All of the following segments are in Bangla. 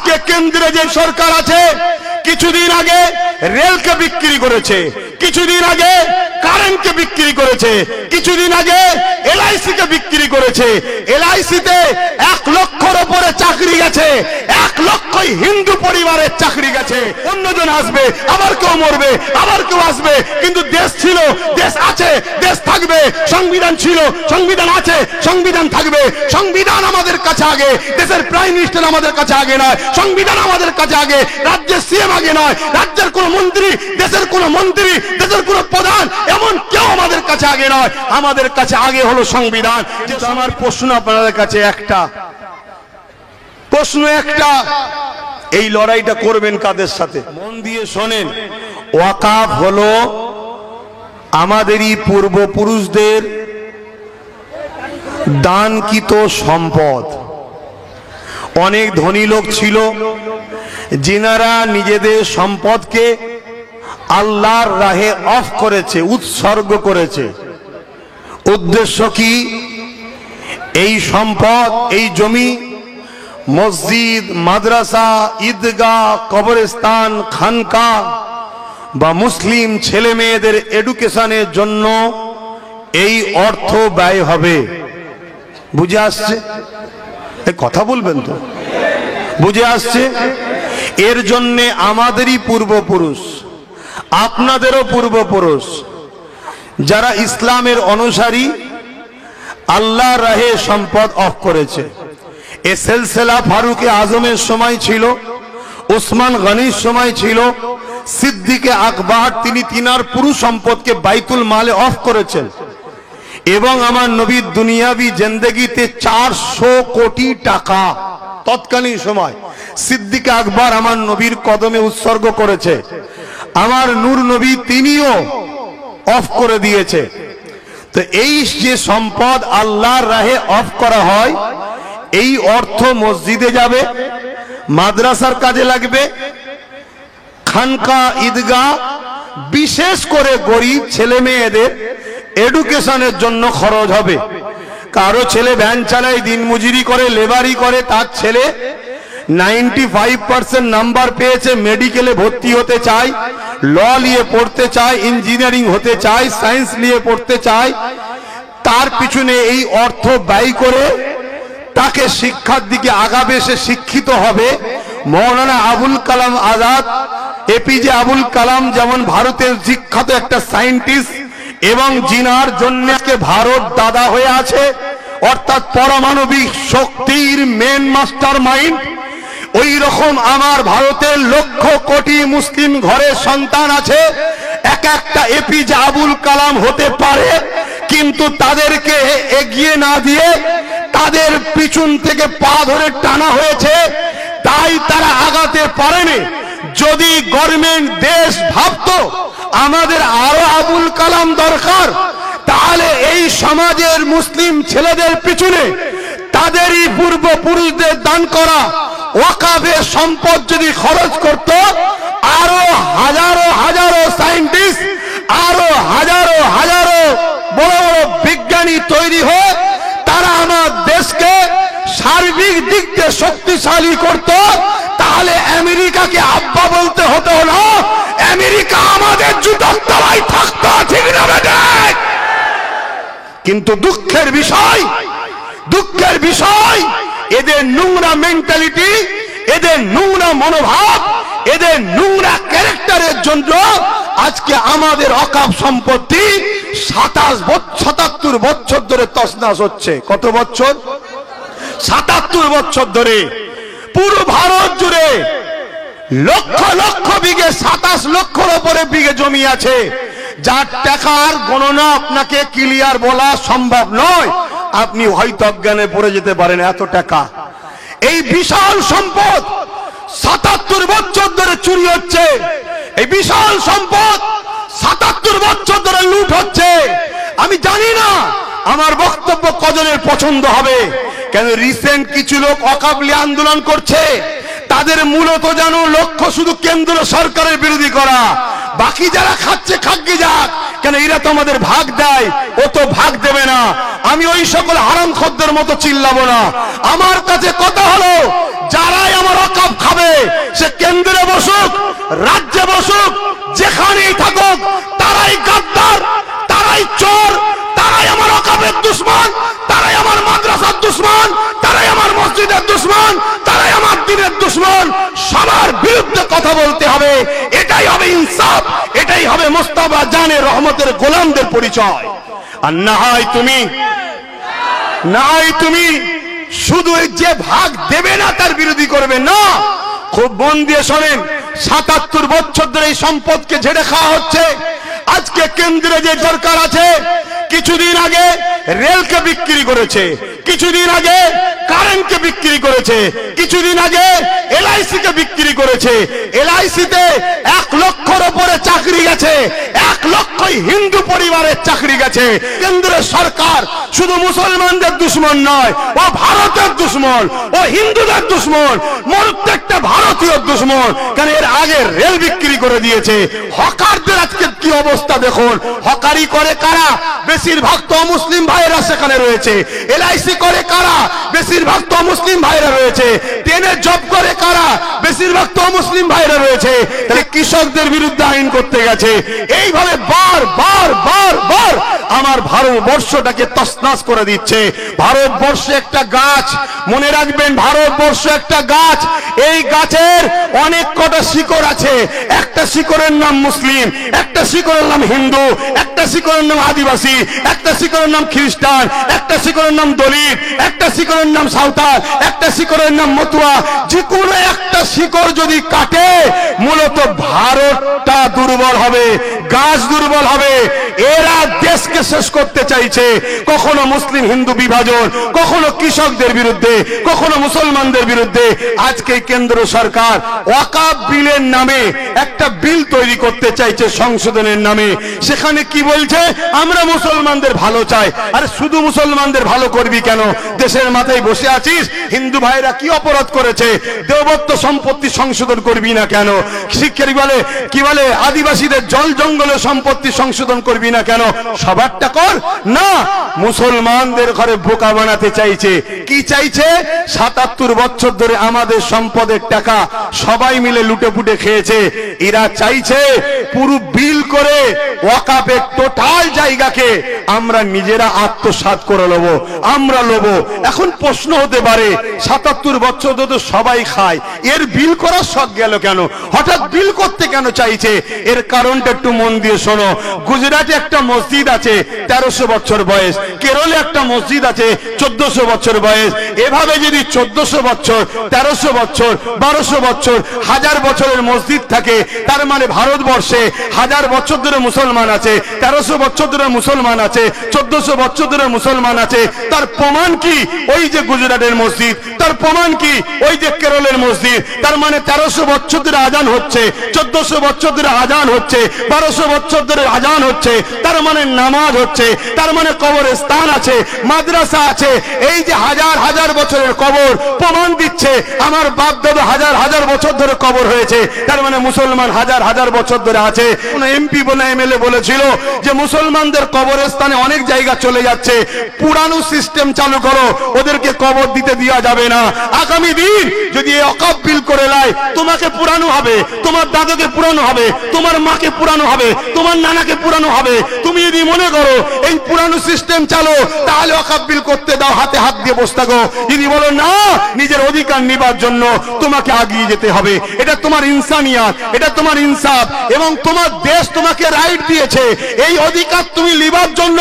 আজকে কেন্দ্রে যে সরকার আছে কিছুদিন আগে রেলকে বিক্রি করেছে, কিছুদিন আগে কারেন্টকে বিক্রি করেছে, কিছুদিন আগে এলআইসি কে বিক্রি করেছে। এলআইসিতে 1 লক্ষের উপরে চাকরি গেছে, 1 লক্ষই হিন্দু পরিবারের চাকরি গেছে। অন্যজন আসবে, আবার কেউ মরবে, আবার কেউ আসবে, কিন্তু দেশ ছিল, দেশ আছে, দেশ থাকবে। সংবিধান ছিল, সংবিধান আছে, সংবিধান থাকবে। সংবিধান আমাদের কাছে আগে, দেশের প্রাইম মিনিস্টার আমাদের কাছে আগে নয়, সংবিধান আমাদের কাছে আগে, রাজ্যের সিএম আগে নয়, রাজ্যের কোন মন্ত্রী, দেশের কোন মন্ত্রী, দেশের কোন প্রধান, এমন কেউ আমাদের কাছে আগে নয়। আমাদের কাছে আগে হলো সংবিধান। আমার প্রশ্ন আপনাদের কাছে একটা, প্রশ্ন একটা, এই লড়াইটা করবেন কাদের সাথে? মন দিয়ে শোনেন। ওয়াকাফ হলো আমাদেরই পূর্বপুরুষদের দানকৃত সম্পদ। অনেক ধনী লোক ছিল যিনারা নিজেদের সম্পদকে আল্লাহর রাহে অফ করেছে, উৎসর্গ করেছে। উদ্দেশ্য কি? এই সম্পদ, এই জমি মসজিদ, মাদ্রাসা, ঈদগাহ, কবরস্থান, খানকা বা মুসলিম ছেলে মেয়েদের এডুকেশনের জন্য এই অর্থ ব্যয় হবে। বুঝে আসছে? কথা বলবেন তো? বুঝে আসছে? এর জন্যে আমাদেরই পূর্বপুরুষ, আপনাদেরও পূর্বপুরুষ যারা ইসলামের অনুসারী আল্লাহর রাহে সম্পদ অফ করেছে। এ সিলসিলা ফারুক আজমের সময় ছিল, উসমান গনির সময় ছিল, সিদ্দিকে আকবর তিনি তিনার পুরো সম্পদকে বাইতুল মালে অফ করেছেন। এবং আমার নবীর দুনিয়াবি জিন্দেগিতে 400 কোটি টাকা তৎকালীন সময় সিদ্দিকে আকবর আমার নবীর কদমে উৎসর্গ করেছে। আমার নূর নবী তিনিও অফ করে দিয়েছে। তো এই যে সম্পদ আল্লাহর রাহে অফ করা হয়, এই অর্থ মসজিদে যাবে, মাদ্রাসার কাজে লাগবে, খানকা, ঈদগাহ, বিশেষ করে গরিব ছেলে মেয়েদের এডুকেশনের জন্য খরচ হবে। কারো ছেলে ভ্যান চালায়, দিনমজুরি করে, লেবারি করে, তার ছেলে 95% নাম্বার পেয়েছে, মেডিকেলে ভর্তি হতে চায়, ল নিয়ে পড়তে চায়, ইঞ্জিনিয়ারিং হতে চায়, সায়েন্স নিয়ে পড়তে চায়, তার পিছনে এই অর্থ ব্যয় করে তাকে শিক্ষার দিকে আগাবে, সে শিক্ষিত হবে। মৌলানা আবুল কালাম আজাদ, এপিজে আবুল কালাম যেমন ভারতের বিখ্যাত একটা সায়েন্টিস্ট এবং জিনার জন্য ভারত দাদা হয়ে আছে, অর্থাৎ পারমাণবিক শক্তির মেন মাস্টার মাইন্ড, ওই রকম আমার ভারতের লক্ষ কোটি মুসলিম ঘরের সন্তান আছে। এক একটা এপিজে আবুল কালাম হতে পারে, কিন্তু তাদেরকে এগিয়ে না দিয়ে তাদের পিছন থেকে পা ধরে টানা হয়েছে, তাই তারা আগাতে পারেনি। যদি গভর্নমেন্ট দেশ ভাবতো আমাদের আরো আবুল কালাম দরকার, তাহলে এই সমাজের মুসলিম ছেলেদের পিছনে তাদেরই পূর্বপুরুষদের দান করা ওয়াকাফের সম্পদ যদি খরচ করত, আরো হাজারো হাজারো সায়েন্টিস্ট, আরো হাজারো হাজারো বড় বড় বিজ্ঞানী তৈরি হয়ে তারা আমার দেশকে সার্বিক দিক দিয়ে শক্তিশালী করত, তাহলে আমেরিকাকে আব্বা বলতে হতো না, আমেরিকা আমাদের জুতোর তলায় থাকতো। ঠিক না বেঠিক? কিন্তু দুঃখের বিষয়, দুঃখের বিষয়, এদের নোংরা মেন্টালিটি, এদের নোংরা মনোভাব, এদের নোংরা ক্যারেক্টারের জন্য আজকে আমাদের ওয়াকাফ সম্পত্তি 77 বছর ধরে তছনছ হচ্ছে। কত বছর? 77 বছর ধরে পুরো ভারত জুড়ে লক্ষ লক্ষ বিঘে, 27 লক্ষের উপরে বিঘে জমি আছে, যার টাকার গণনা আপনাকে ক্লিয়ার বলা সম্ভব নয়। আপনি হয়তো অজ্ঞানে পড়ে যেতে পারেন, এত টাকা। এই বিশাল সম্পদ 77 বছর ধরে চুরি হচ্ছে, এই বিশাল সম্পদ 77 বছর ধরে লুট হচ্ছে। আমি জানি না আমার বক্তব্য কজনের পছন্দ হবে, কেন রিসেন্ট কিছু লোক ওয়াকাফ নিয়ে আন্দোলন করছে, তাদের মূলত জানো লক্ষ্য শুধু কেন্দ্র সরকারের বিরোধী করা। বাকি যারা খাচ্ছে খাগি যাক, কেন এরা তো আমাদের ভাগ দেয়, ও তো ভাগ দেবে না। আমি ওই সকল হারামখোরদের মতো চিল্লাবো না। আমার কাছে কথা হলো, যারাই আমার ওয়াকফ খাবে, সে কেন্দ্রে বসুক, রাজ্যে বসুক, যেখানেই থাকুক, তারাই গাদ্দার, তারাই চোর, তারাই আমার ওয়াকফের দুশমন, তারাই আমার মাদ্রাসার দুশমন, তারাই আমার মসজিদের দুশমন, তারাই আমার দ্বীনের দুশমন। সবার বিরুদ্ধে কথা বলতে হবে। এটাই হবে ইনসাফ, এটাই হবে মুস্তাফা জানের রহমতের গোলামদের পরিচয়। আর না হয় তুমি শুধু যে ভাগ দেবে না তার বিরোধী করবে না। খুব মন দিয়ে শোনেন, ৭৭ বছর ধরে এই সম্পদকে ঝেড়ে খাওয়া হচ্ছে। আজকে কেন্দ্রে যে সরকার আছে, কিছুদিন আগে রেলকে বিক্রি করেছে, কিছুদিন আগে কারেন্টকে বিক্রি করেছে, কিছুদিন আগে LIC কে বিক্রি করেছে। LIC তে 1 লক্ষর উপরে চাকরি গেছে, 1 লক্ষই হিন্দু পরিবারের চাকরি গেছে। কেন্দ্রের সরকার শুধু মুসলমানদের দুশমন নয়, ও ভারতের দুশমন, ও হিন্দুদের দুশমন, প্রত্যেকটা ভারতীয় দুশমন। কারণ এর আগে রেল বিক্রি করে দিয়েছে। হকারদের আজকে কি অবস্থা দেখুন। হকারি করে কারা? বেশিরভাগ তো মুসলিম ভাইরা সেখানে রয়েছে। LIC করে কারা? বেশিরভাগ তো মুসলিম ভাইরা রয়েছে। ট্রেনে জব করে কারা? বেশিরভাগ তো মুসলিম ভাইরা রয়েছে। তাহলে কৃষকদের বিরুদ্ধে আইন করতে গেছে। এইভাবে বার বার বার বার আমার ভারতবর্ষটাকে তছনছ করে দিচ্ছে। ভারতবর্ষ একটা গাছ, মনে রাখবেন, ভারতবর্ষ একটা গাছ। এই গাছের অনেক কটা শিকড় আছে। একটা শিকড়ের নাম মুসলিম, একটা শিকড়ের নাম হিন্দু, একটা শিকড়ের নাম আদিবাসী, একটা শিকড়ের নাম খ্রিস্টান, একটা শিকড়ের নাম দলিত, একটা শিকড়ের নাম সাঁওতাল, একটা শিকড়ের নাম মতুয়া। যে কোনো একটা শিকড় যদি কাটে, মূলত ভারতটা দুর্বল হবে, গাছ দুর্বল হবে। এরা দেশকে শেষ করতে চাইছে। কখনো মুসলিম হিন্দু বিভাজন, কখনো কৃষকদের বিরুদ্ধে, কখনো মুসলমানদের বিরুদ্ধে। আজকে কেন্দ্র সরকার ওয়াকফ বিলের নামে একটা বিল তৈরি করতে চাইছে সংশোধনের নামে। সেখানে কি বলছে? আমরা মুসলমানদের ভালো চাই। আরে শুধু মুসলমানদের ভালো করবি কেন? দেশের মাথায় বসে আছিস, হিন্দু ভাইরা কি অপরাধ করেছে? দেবত্ব সম্পত্তি সংশোধন করবি না কেন? শিক্ষারি বলে কি বলে, আদিবাসীদের জল জঙ্গলের সম্পত্তি সংশোধন করবি না কেন? সবারটা কর না। মুসলমানদের ঘরে বোকা বানাতে চাইছে। কি চাইছে? ৭৭ বছর ধরে আমাদের সম্পদের টাকা সবাই মিলে লুটে পুটে খেয়েছে। এরা চাইছে পুরো বিল করে ওয়াকফের টোটাল জায়গাকে আমরা নিজেরা আত্মসাৎ করে নেব, আমরা নেব। এখন প্রশ্ন হতে পারে, ৭৭ বছর ধরে সবাই খায়, এর বিল করার শখ গেল কেন? হঠাৎ বিল করতে কেন চাইছে? এর কারণটা একটু মন দিয়ে শোনো। গুজরাটে একটা মসজিদ আছে ১৩০০ বছর বয়স, কেরলে একটা মসজিদ আছে ১৪০০ বছর বয়স। এভাবে যদি ১৪০০ বছর, ১৩০০ বছর, ১২০০ বছর, 1000 বছরের মসজিদ থাকে, তার মানে ভারতবর্ষে 1000 বছর ধরে মুসলমান আছে, ১৩০০ বছর ধরে মুসলমান আছে, ১৪০০ বছর ধরে মুসলমান আছে। তার প্রমাণ কি? ওই যে গুজরাটের মসজিদ। তার প্রমাণ কি? ওই যে কেরলের মসজিদ। তার মানে ১৩০০ বছর ধরে আজান হচ্ছে, ১৪০০ বছর ধরে আজান হচ্ছে, ১২০০ বছর ধরে আজান হচ্ছে। তার মানে নামাজ হচ্ছে, তার মানে কবরস্থান আছে, মাদ্রাসা আছে। এই যে হাজার হাজার বছরের কবর প্রমাণ দিচ্ছে আমার বাপ দাদা হাজার হাজার বছর ধরে কবর হয়েছে। তার মানে মুসলমান হাজার হাজার বছর ধরে আছে। কোন MP বলে MLA বলেছিল যে মুসলমানদের কবরস্থানে অনেক জায়গা চলে যাচ্ছে, পুরানো সিস্টেম চালু করো, ওদেরকে কবর দিতে দেওয়া যাবে না। আগামী দিন যদি এই ওয়াকফ বিল করে লাই, তোমাকে পুরানো হবে, তোমার দাদাকে পুরানো হবে, তোমার মাকে পুরানো হবে, তোমার নানাকে পুরানো হবে। তুমি যদি মনে করো এই পুরানো সিস্টেম চালো, তাহলে ওয়াকফ বিল করতে দাও, হাতে হাত দিয়ে বসে থাকো। যদি বলো না, নিজের অধিকার নিবার জন্য তোমাকে আগিয়ে যেতে হবে। এটা তোমার ইনসানিয়াত, এটা তোমার ইনসাফ, এবং তোমার দেশ তোমাকে রাইট দিয়েছে। এই অধিকার তুমি নিবার জন্য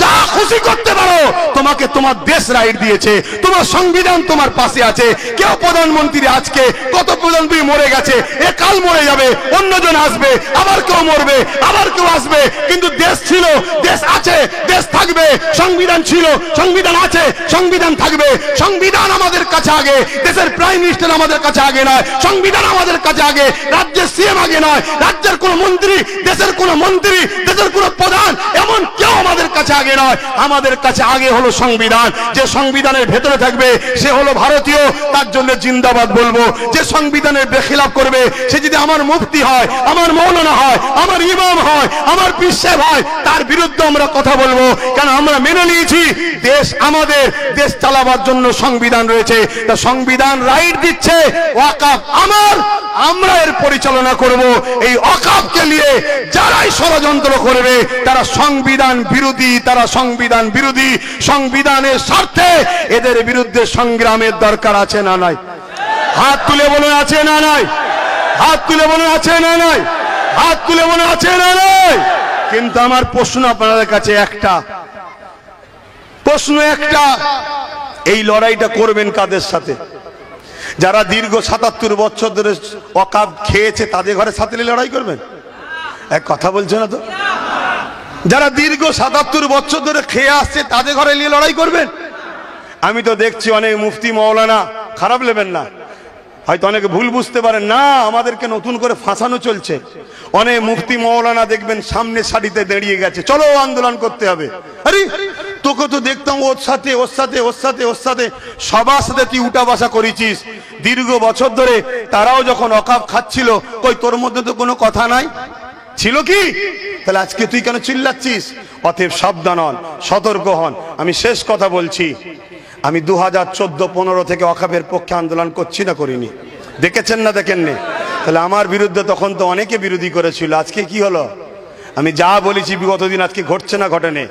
যা খুশি করতে পারো, তোমাকে তোমার দেশ রাইট দিয়েছে, তোমার সংবিধান তোমার পাশে আছে। কেউ প্রধানমন্ত্রী আজকে, কত প্রধানমন্ত্রী মরে গেছে, এ কাল মরে যাবে, অন্যজন আসবে, আবার কেউ মরবে, আবার কেউ আসবে। কিন্তু দেশ ছিল, দেশ আছে, দেশ থাকবে। সংবিধান ছিল, সংবিধান আছে, সংবিধান থাকবে। সংবিধান আমাদের কাছে আগে, দেশের প্রাইম মিনিস্টার আমাদের কাছে আগে নয়, সংবিধান আমাদের কাছে আগে, রাজ্যের CM আগে নয়, রাজ্যের কোন মন্ত্রী, দেশের কোন মন্ত্রী, দেশের কোন প্রধান, এমন কেউ আমাদের কাছে আগে নয়। আমাদের কাছে আগে হলো সংবিধান। যে সংবিধানের ভেতরে থাকবে সে হলো ভারতীয়, তার জন্য জিন্দাবাদ বলবো। যে সংবিধানের বেখিলাফ করবে, সে যদি আমার মুফতি হয়, আমার মৌলানা হয়, আমার ইমাম হয়, আমার পীর সাহেব হয়, তার বিরুদ্ধে আমরা কথা বলবো, কারণ আমরা মেনে নিয়েছি দেশ আমাদের, দেশ চালাবার জন্য সংবিধান রয়েছে। তা সংবিধান রাইট দিচ্ছে ওয়াকফ আমার, আমরা এর পরিচালনা করব। এই ওয়াকফকে নিয়ে যারাই ষড়যন্ত্র করবে তারা সংবিধান বিরোধী, তারা সংবিধান বিরোধী। সংবিধানের স্বার্থে এদের বিরুদ্ধে সংগ্রামের দরকার আছে না নাই? হাত তুলে বলে আছে না নাই? হাত তুলে বলে আছে না নাই? হাত তুলে বলে আছে না নাই? কিন্তু আমার প্রশ্ন আপনাদের কাছে একটা, প্রশ্ন একটা, এই লড়াইটা করবেন কাদের সাথে? যারা দীর্ঘ ৭৭ বছর ধরে ওয়াকফ খেয়েছে তাদের ঘরে সাথে লড়াই করবেন? এক কথা বলছে না তো? যারা দীর্ঘ ৭৭ বছর ধরে খেয়ে আসছে তাদের ঘরে নিয়ে লড়াই করবেন? আমি তো দেখছি অনেক মুফতি মৌলানা, খারাপ নেবেন না, হয়তো অনেকে ভুল বুঝতে পারেন, না আমাদেরকে নতুন করে ফাঁসানো চলছে। অনেক মুফতি মৌলানা দেখবেন সামনে সারিতে দাঁড়িয়ে গেছে, চলো আন্দোলন করতে হবে। আরে তোকে তো দেখতাম ওর সাথে ওর সাথে ওর সাথে ওর সাথে সবার সাথে তুই উঠা বসা করেছিস দীর্ঘ বছর ধরে। তারাও যখন ওয়াকফ খাচ্ছিল, কই তোর মধ্যে তো কোনো কথা নাই ছিল কি? তাহলে আজকে তুই কেন চিল্লাচ্ছিস? অতএব সাবধান হন, সতর্ক হন। আমি শেষ কথা বলছি, আমি 2014-15 থেকে ওয়াকফের পক্ষে আন্দোলন করছি না করিনি? দেখেছেন না দেখেননি? তাহলে আমার বিরুদ্ধে তখন তো অনেকে বিরোধী করেছিল। আজকে কি হলো? আমি যা বলেছি বিগত দিন আজকে ঘটছে না ঘটেনি?